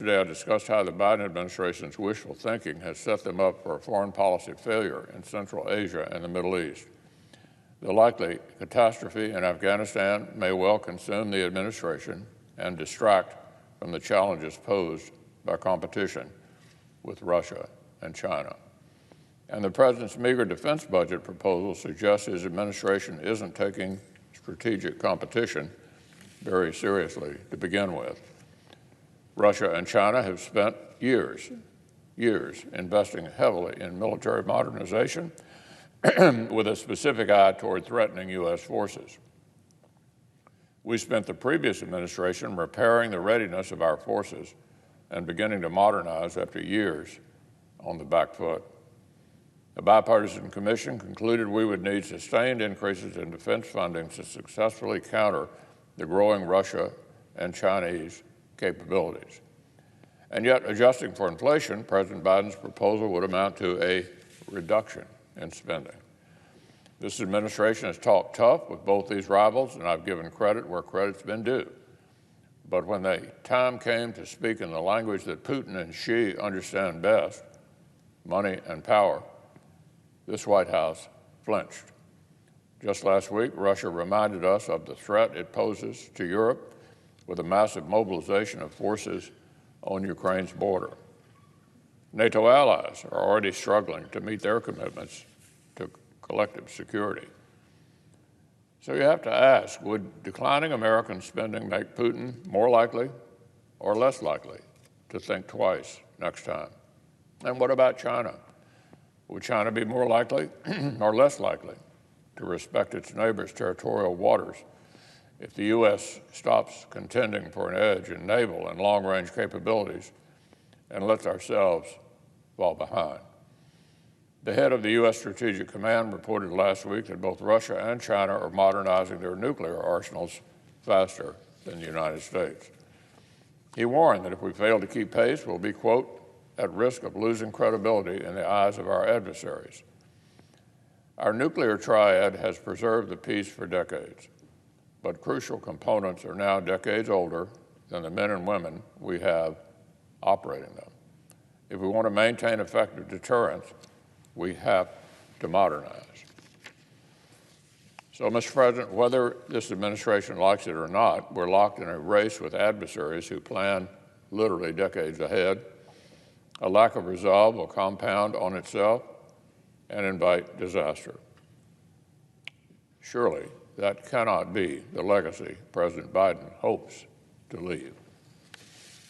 Yesterday, I discussed how the Biden administration's wishful thinking has set them up for a foreign policy failure in Central Asia and the Middle East. The likely catastrophe in Afghanistan may well consume the administration and distract from the challenges posed by competition with Russia and China. And the president's meager defense budget proposal suggests his administration isn't taking strategic competition very seriously to begin with. Russia and China have spent years investing heavily in military modernization with a specific eye toward threatening U.S. forces. We spent the previous administration repairing the readiness of our forces and beginning to modernize after years on the back foot. The bipartisan commission concluded we would need sustained increases in defense funding to successfully counter the growing Russia and Chinese capabilities. And yet, adjusting for inflation, President Biden's proposal would amount to a reduction in spending. This administration has talked tough with both these rivals, and I've given credit where credit's been due. But when the time came to speak in the language that Putin and Xi understand best, money and power, this White House flinched. Just last week, Russia reminded us of the threat it poses to Europe with a massive mobilization of forces on Ukraine's border. NATO allies are already struggling to meet their commitments to collective security. So you have to ask, would declining American spending make Putin more likely or less likely to think twice next time? And what about China? Would China be more likely or less likely to respect its neighbors' territorial waters if the U.S. stops contending for an edge in naval and long-range capabilities and lets ourselves fall behind? The head of the U.S. Strategic Command reported last week that both Russia and China are modernizing their nuclear arsenals faster than the United States. He warned that if we fail to keep pace, we'll be, quote, at risk of losing credibility in the eyes of our adversaries. Our nuclear triad has preserved the peace for decades, but crucial components are now decades older than the men and women we have operating them. If we want to maintain effective deterrence, we have to modernize. So, Mr. President, whether this administration likes it or not, we're locked in a race with adversaries who plan literally decades ahead. A lack of resolve will compound on itself and invite disaster. Surely, that cannot be the legacy President Biden hopes to leave.